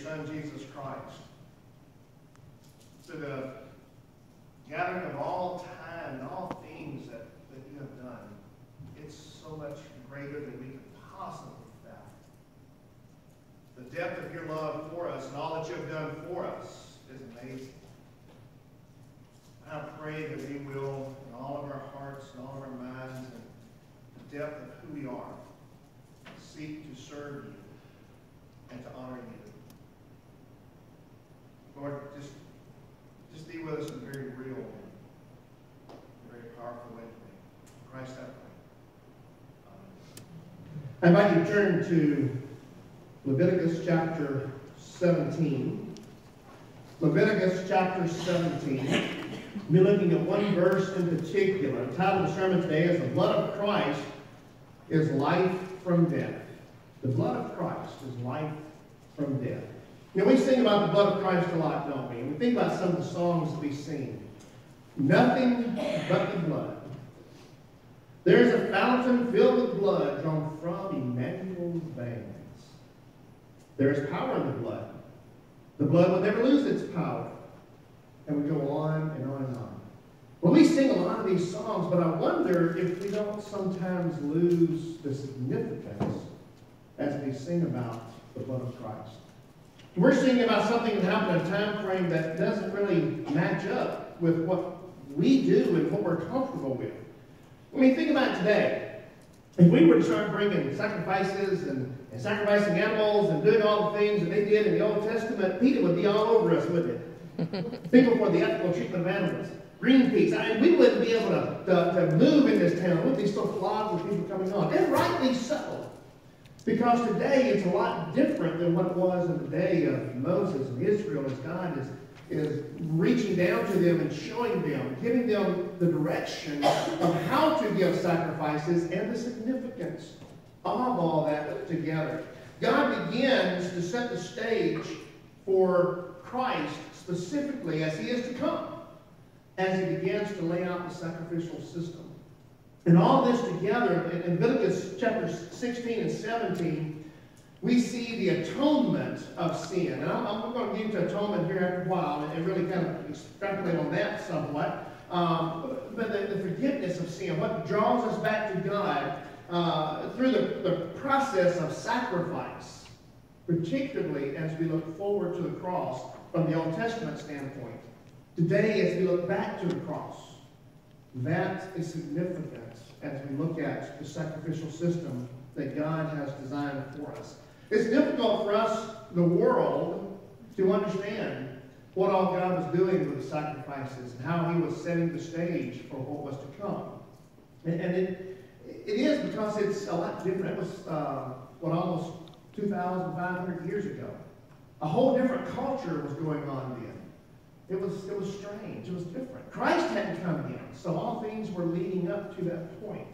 Son, Jesus Christ. To the gathering of all time and all things that you have done. It's so much greater than we could possibly fathom. The depth of your love for us and all that you have done for us is amazing. I pray that we will, in all of our hearts and all of our minds and the depth of who we are, seek to serve you and to honor you. Lord, just be with us in a very real and very powerful way today. In Christ I pray. Amen. I invite you to turn to Leviticus chapter 17. Leviticus chapter 17. We're looking at one verse in particular. The title of the sermon today is The Blood of Christ is Life from Death. The blood of Christ is life from death. You know, we sing about the blood of Christ a lot, don't we? And we think about some of the songs that we sing. Nothing but the blood. There is a fountain filled with blood drawn from Emmanuel's veins. There is power in the blood. The blood will never lose its power. And we go on and on and on. Well, we sing a lot of these songs, but I wonder if we don't sometimes lose the significance as we sing about the blood of Christ. We're singing about something that happened in a time frame that doesn't really match up with what we do and what we're comfortable with. I mean, think about today. If we were to start bringing sacrifices and sacrificing animals and doing all the things that they did in the Old Testament, PETA would be all over us, wouldn't it? People for the ethical treatment of animals. Greenpeace. I mean, we wouldn't be able to move in this town. We'd be so flogged with people coming on. And rightly so. Because today it's a lot different than what it was in the day of Moses and Israel, as God is reaching down to them and showing them, giving them the direction of how to give sacrifices and the significance of all that together. God begins to set the stage for Christ specifically as he is to come, as he begins to lay out the sacrificial system. And all this together, in Leviticus chapters 16 and 17, we see the atonement of sin. And I'm going to get into atonement here after a while and really kind of extrapolate on that somewhat. But the forgiveness of sin, what draws us back to God through the process of sacrifice, particularly as we look forward to the cross from the Old Testament standpoint. Today, as we look back to the cross, that is significant as we look at the sacrificial system that God has designed for us. It's difficult for us, the world, to understand what all God was doing with the sacrifices and how he was setting the stage for what was to come. And it is because it's a lot different. It was, almost 2,500 years ago. A whole different culture was going on then. It was strange. It was different. Christ hadn't come yet, so all things were leading up to that point.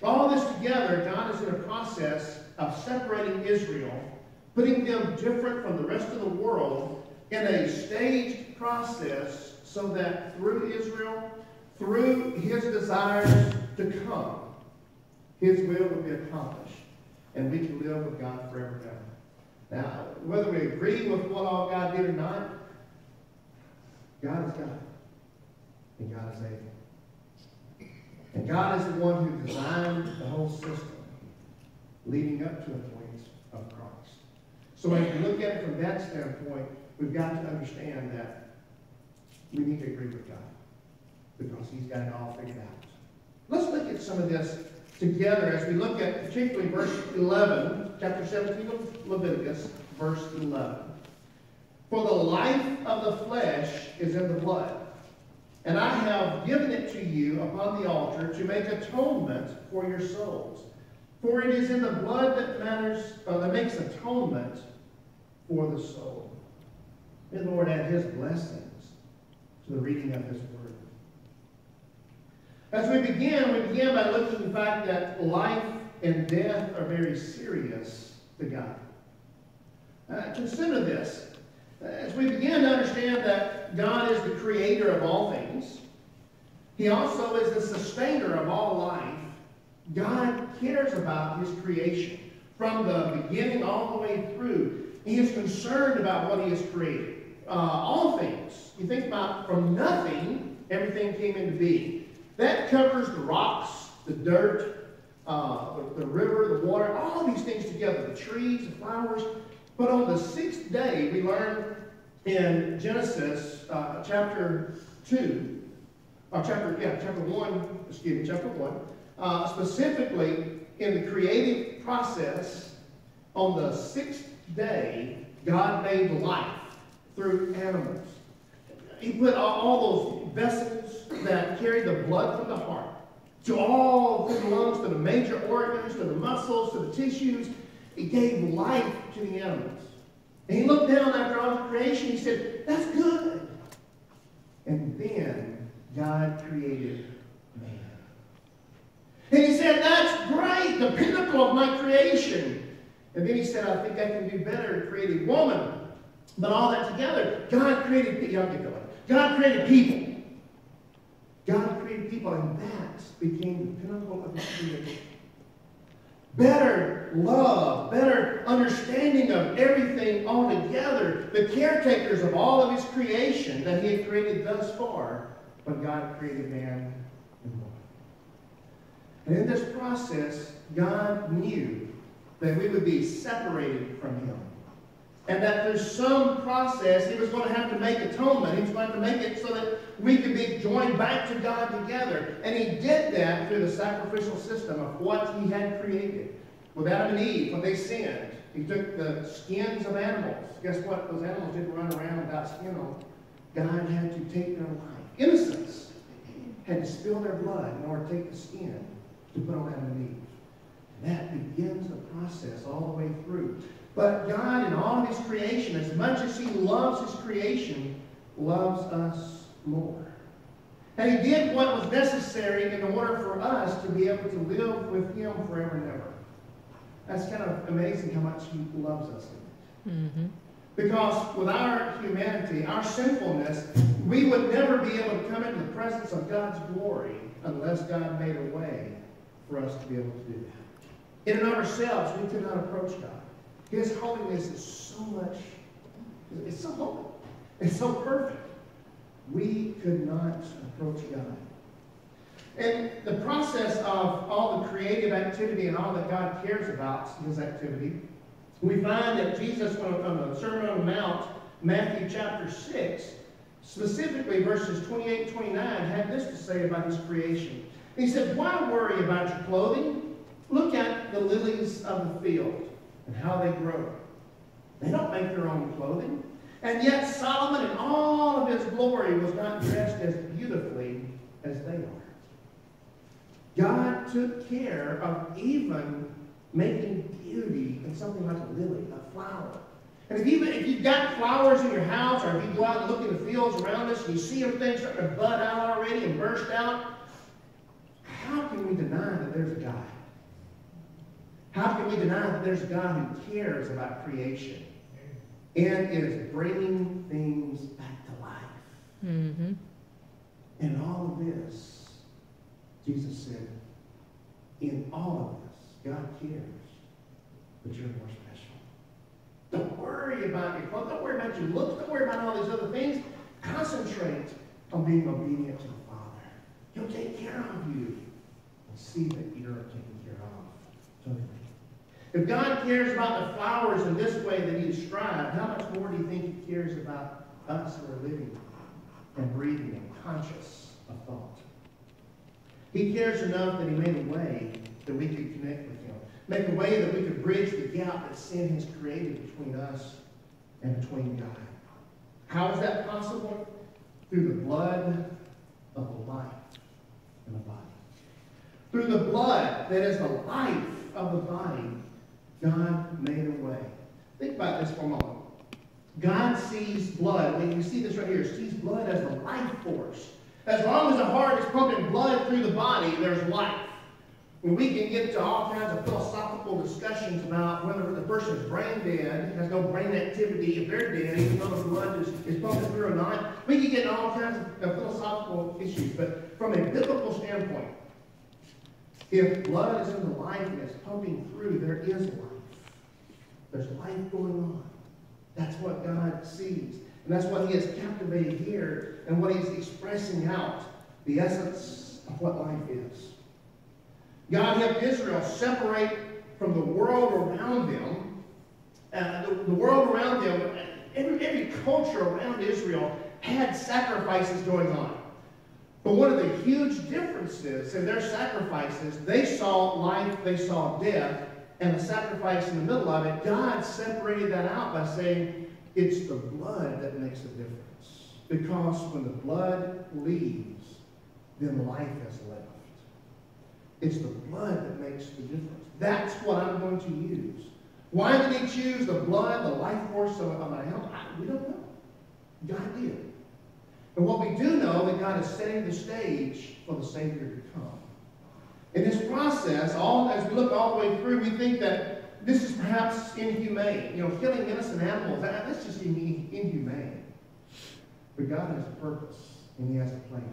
All this together, God is in a process of separating Israel, putting them different from the rest of the world in a staged process so that through Israel, through his desires to come, his will will be accomplished, and we can live with God forever and ever. Now, whether we agree with what all God did or not, God is God, and God is able. And God is the one who designed the whole system leading up to the point of Christ. So as we look at it from that standpoint, we've got to understand that we need to agree with God because he's got it all figured out. Let's look at some of this together as we look at particularly verse 11, chapter 17 of Leviticus, verse 11. For the life of the flesh is in the blood, and I have given it to you upon the altar to make atonement for your souls. For it is in the blood that makes atonement for the soul. May the Lord add his blessings to the reading of his word. As we begin by looking at the fact that life and death are very serious to God. Consider this. As we begin to understand that God is the creator of all things, he also is the sustainer of all life. God cares about his creation from the beginning all the way through. He is concerned about what he has created. All things. You think about from nothing, everything came into being. That covers the rocks, the dirt, the river, the water, all these things together, the trees, the flowers. But on the sixth day, we learn in Genesis chapter 1, specifically in the creative process, on the sixth day, God made life through animals. He put all those vessels that carry the blood from the heart to all the lungs, to the major organs, to the muscles, to the tissues. He gave life to the animals. And he looked down after all the creation. He said, that's good. And then God created man. And he said, that's great, the pinnacle of my creation. And then he said, I think I can do better to create a woman. But all that together, God created people. God created people. God created people, and that became the pinnacle of his creation. Better love, better understanding of everything altogether. The caretakers of all of his creation that he had created thus far. But God created man and woman. And in this process, God knew that we would be separated from him. And that through some process, he was going to have to make atonement. He was going to have to make it so that we could be joined back to God together. And he did that through the sacrificial system of what he had created. With Adam and Eve, when they sinned, he took the skins of animals. Guess what? Those animals didn't run around without skin on. God had to take their life. Innocents had to spill their blood in order to take the skin to put on Adam and Eve. And that begins the process all the way through. But God, in all of his creation, as much as he loves his creation, loves us more. And he did what was necessary in order for us to be able to live with him forever and ever. That's kind of amazing how much he loves us. Mm-hmm. Because with our humanity, our sinfulness, we would never be able to come into the presence of God's glory unless God made a way for us to be able to do that. In and of ourselves, we could not approach God. His holiness is so much, it's so holy. It's so perfect. We could not approach God. And the process of all the creative activity and all that God cares about, his activity, we find that Jesus, on the Sermon on the Mount, Matthew chapter 6, specifically verses 28 and 29, had this to say about his creation. He said, why worry about your clothing? Look at the lilies of the field and how they grow. They don't make their own clothing. And yet Solomon in all of his glory was not dressed as beautifully as they are. God took care of even making beauty in something like a lily, a flower. And if you've got flowers in your house, or if you go out and look in the fields around us and you see everything starting to bud out already and burst out, how can we deny that there's a God? How can we deny that there's a God who cares about creation and is bringing things back to life? Mm-hmm. And all of this, Jesus said, in all of this, God cares, but you're more special. Don't worry about your clothes. Don't worry about your looks. Don't worry about all these other things. Concentrate on being obedient to the Father. He'll take care of you. And see that you're taken care of. Totally. If God cares about the flowers in this way that he described, how much more do you think he cares about us who are living and breathing and conscious of thought? He cares enough that he made a way that we could connect with him. Make a way that we could bridge the gap that sin has created between us and between God. How is that possible? Through the blood of the life in the body. Through the blood that is the life of the body, God made a way. Think about this for a moment. God sees blood. When you see this right here, sees blood as the life force. As long as the heart is pumping blood through the body, there's life. When we can get to all kinds of philosophical discussions about whether the person is brain dead, has no brain activity, if they're dead, even though the blood is pumping through or not, we can get in all kinds of philosophical issues. But from a biblical standpoint, if blood is in the life and it's pumping through, there is life. There's life going on. it sees. And that's what he has captivated here and what he's expressing out, the essence of what life is. God helped Israel separate from the world around them. The world around them, every culture around Israel had sacrifices going on. But one of the huge differences in their sacrifices, they saw life, they saw death, and the sacrifice in the middle of it, God separated that out by saying, it's the blood that makes a difference. Because when the blood leaves, then life has left. It's the blood that makes the difference. That's what I'm going to use. Why did he choose the blood, the life force of my help? We don't know. God did. And what we do know, that God is setting the stage for the Savior to come. In this process, as we look all the way through, we think that this is perhaps inhumane. Killing innocent animals, that's just inhumane. But God has a purpose, and he has a plan.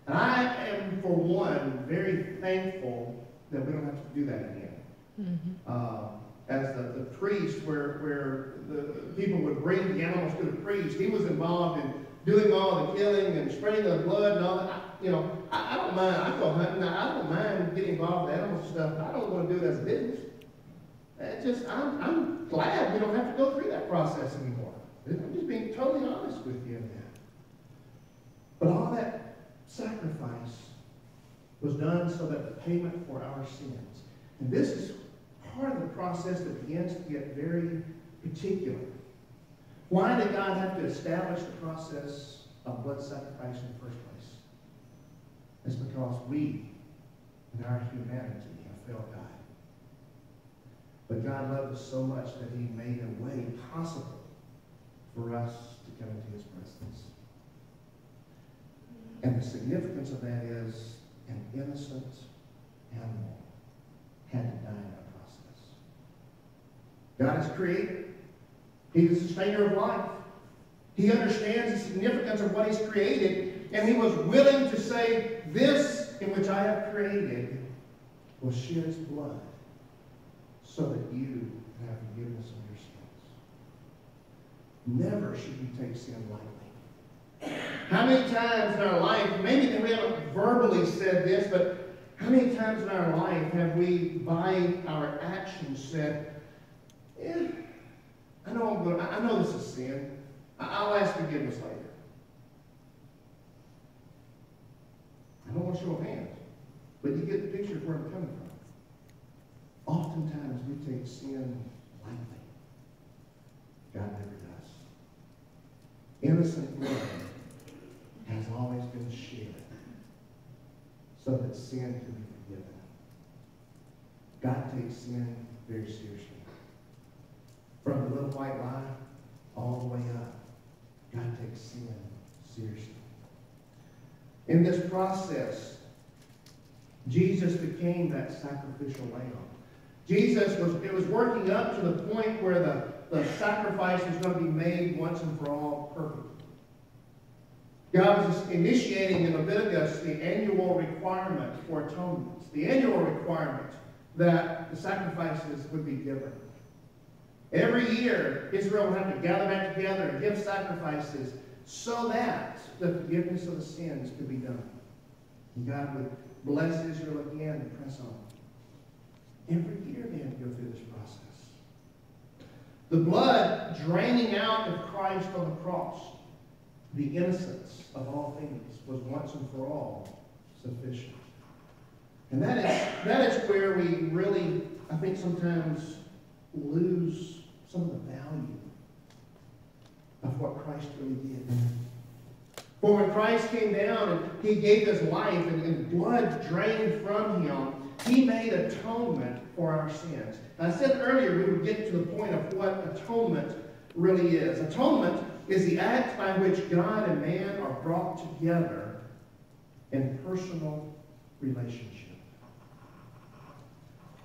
And I am, for one, very thankful that we don't have to do that again. Mm-hmm. As the priest, where the people would bring the animals to the priest, he was involved in doing all the killing and spreading the blood and all that. I don't mind. I go hunting. I don't mind getting involved with animal stuff. I don't want to do it as a business. I'm glad we don't have to go through that process anymore. I'm just being totally honest with you in that. But all that sacrifice was done so that the payment for our sins. And this is part of the process that begins to get very particular. Why did God have to establish the process of blood sacrifice in the first place? It's because we, in our humanity, have failed God. But God loved us so much that he made a way possible for us to come into his presence. And the significance of that is an innocent animal had to die in that process. God is creator. He's the sustainer of life. He understands the significance of what he's created, and he was willing to say, this in which I have created will shed its blood so that you can have forgiveness of your sins. Never should we take sin lightly. How many times in our life, maybe we haven't verbally said this, but how many times in our life have we, by our actions, said, I know this is sin. I'll ask forgiveness later. I don't want to show hands, but you get the picture of where I'm coming from. Oftentimes we take sin lightly. God never does. Innocent blood has always been shed so that sin can be forgiven. God takes sin very seriously. From the little white lie all the way up, God takes sin seriously. In this process, Jesus became that sacrificial lamb. Jesus was working up to the point where the sacrifice was going to be made once and for all perfectly. God was initiating in Leviticus the annual requirement for atonement, the annual requirement that the sacrifices would be given. Every year, Israel would have to gather back together and give sacrifices so that the forgiveness of the sins could be done. And God would bless Israel again and press on. Every year they had to go through this process. The blood draining out of Christ on the cross, the innocence of all things, was once and for all sufficient. And that is where we really, I think, sometimes lose some of the value of what Christ really did. For when Christ came down and he gave his life and blood drained from him, he made atonement for our sins. And I said earlier we would get to the point of what atonement really is. Atonement is the act by which God and man are brought together in personal relationship.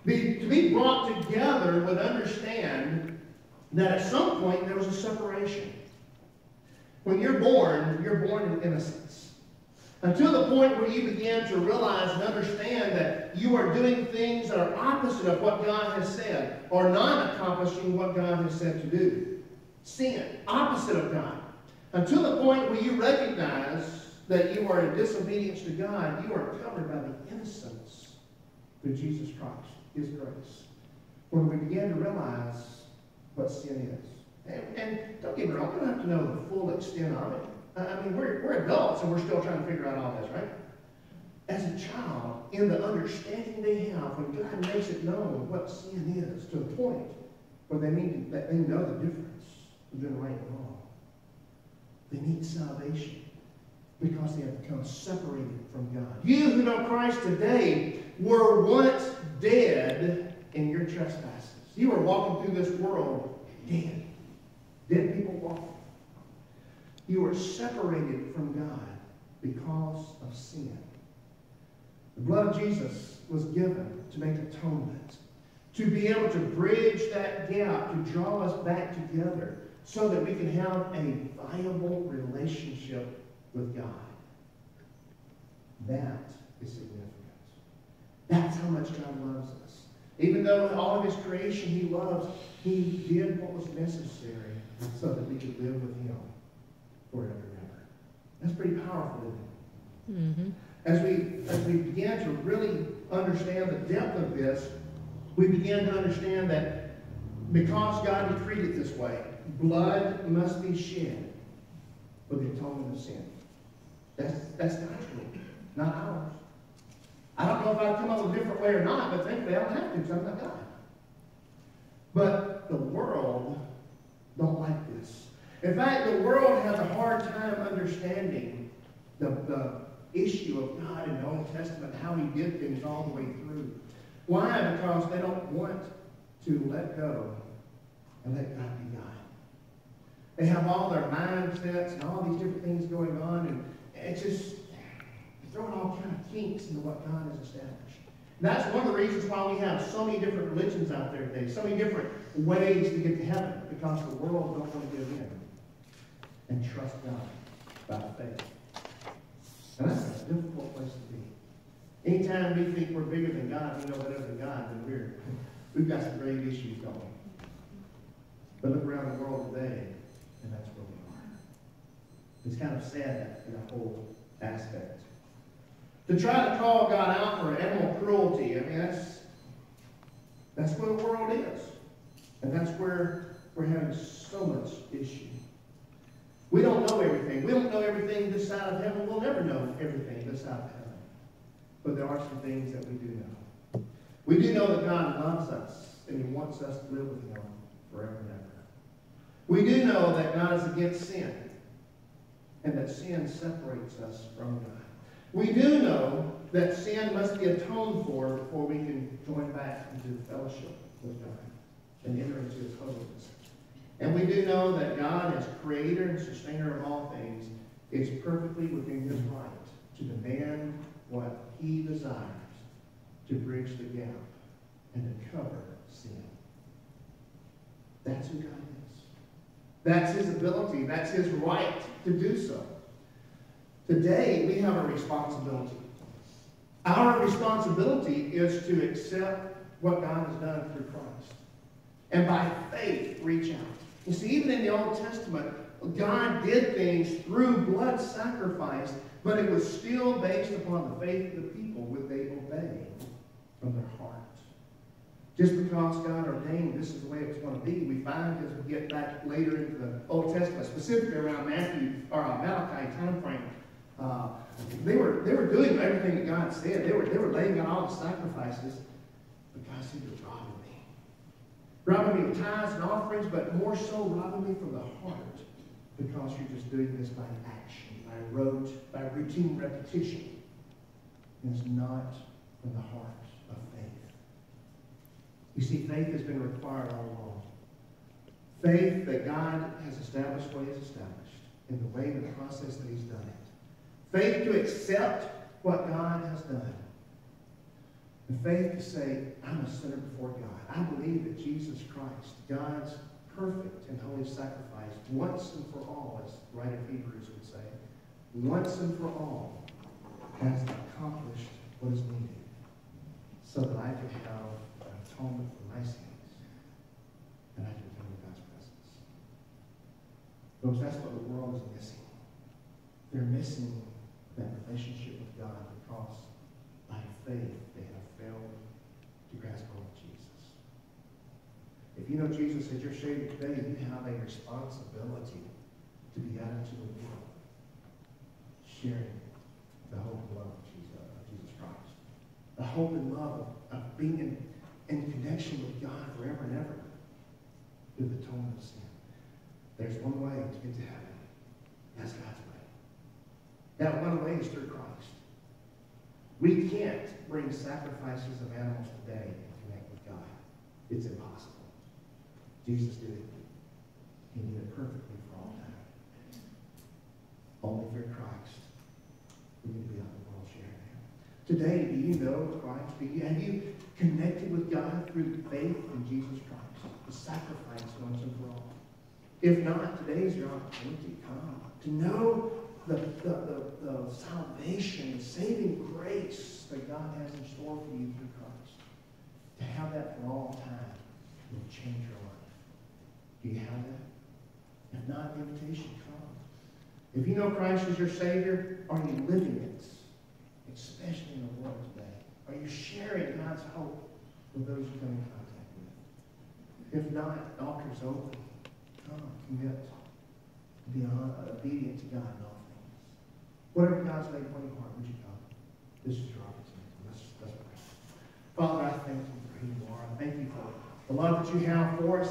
To be brought together would understand that at some point there was a separation. When you're born in innocence. Until the point where you begin to realize and understand that you are doing things that are opposite of what God has said, or not accomplishing what God has said to do. Sin, opposite of God. Until the point where you recognize that you are in disobedience to God, you are covered by the innocence through Jesus Christ, His grace. When we begin to realize what sin is. And don't get me wrong, we don't have to know the full extent of it. I mean, we're adults and we're still trying to figure out all this, right? As a child, in the understanding they have, when God makes it known what sin is, to the point where they know the difference between right and wrong. They need salvation because they have become separated from God. You who know Christ today were once dead in your trespasses. You were walking through this world dead. Dead people walking. You were separated from God because of sin. The blood of Jesus was given to make atonement, to be able to bridge that gap, to draw us back together so that we can have a viable relationship with God. That is significant. That's how much God loves us. Even though in all of His creation He loves, He did what was necessary so that we could live with Him forever and ever. That's pretty powerful, isn't it? Mm-hmm. As we began to really understand the depth of this, we began to understand that because God decreed it this way, blood must be shed for the atonement of sin. That's God's rule, not ours. I don't know if I'd come up with a different way or not, but thankfully I don't have to because I'm not God. But the world don't like this. In fact, the world has a hard time understanding the issue of God in the Old Testament, how He did things all the way through. Why? Because they don't want to let go and let God be God. They have all their mindsets and all these different things going on, and it's just throwing all kind of kinks into what God has established. And that's one of the reasons why we have so many different religions out there today, so many different ways to get to heaven, because the world don't want to give in and trust God by faith. And that's a difficult place to be. Anytime we think we're bigger than God, we know better than God, then we've got some grave issues going. But look around the world today, and that's where we are. It's kind of sad in a whole aspect. To try to call God out for animal cruelty, I mean, that's where the world is. And that's where we're having so much issue. We don't know everything. We don't know everything this side of heaven. We'll never know everything this side of heaven. But there are some things that we do know. We do know that God loves us, and He wants us to live with Him forever and ever. We do know that God is against sin, and that sin separates us from God. We do know that sin must be atoned for before we can join back into fellowship with God and enter into His holiness. And we do know that God, as creator and sustainer of all things, is perfectly within His right to demand what He desires to bridge the gap and to cover sin. That's who God is. That's His ability. That's His right to do so. Today, we have a responsibility. Our responsibility is to accept what God has done through Christ. And by faith, reach out. You see, even in the Old Testament, God did things through blood sacrifice, but it was still based upon the faith of the people. Would they obey from their heart? Just because God ordained this is the way it's going to be, we find as we get back later into the Old Testament, specifically around Malachi time frame, they were doing everything that God said. They were laying out all the sacrifices because He was robbing me. Robbing me of tithes and offerings, but more so robbing me from the heart, because you're just doing this by action, by routine repetition. And it's not from the heart of faith. You see, faith has been required all along. Faith that God has established what He has established in the way and the process that He's done it. Faith to accept what God has done. And faith to say, I'm a sinner before God. I believe that Jesus Christ, God's perfect and holy sacrifice, once and for all, as the writer of Hebrews would say, once and for all, has accomplished what is needed so that I can have an atonement for my sins and I can come to God's presence. Folks, that's what the world is missing. They're missing that relationship with God because by faith they have failed to grasp hold of Jesus. If you know Jesus as your Savior today, you have a responsibility to be out into the world, sharing the hope and love of Jesus Christ. The hope and love of being in connection with God forever and ever through the atonement of sin. There's one way to get to heaven. That's God's way. That one way is through Christ. We can't bring sacrifices of animals today and connect with God. It's impossible. Jesus did it. He did it perfectly for all time. Only through Christ we can be out in the world sharing Him. Today, do you know Christ? Have you connected with God through faith in Jesus Christ? The sacrifice once and for all. If not, today is your opportunity. Come to know the salvation, the saving grace that God has in store for you through Christ. To have that for all time will change your life. Do you have that? If not, the invitation, come. If you know Christ as your Savior, are you living it? Especially in the world today. Are you sharing God's hope with those you come in contact with? If not, the altar is open. Come, commit. Be obedient to God in all things. Whatever God's laid upon your heart, would you come? This is your opportunity. Let's pray. Father, I thank you for who you are. I thank you for the love that you have for us.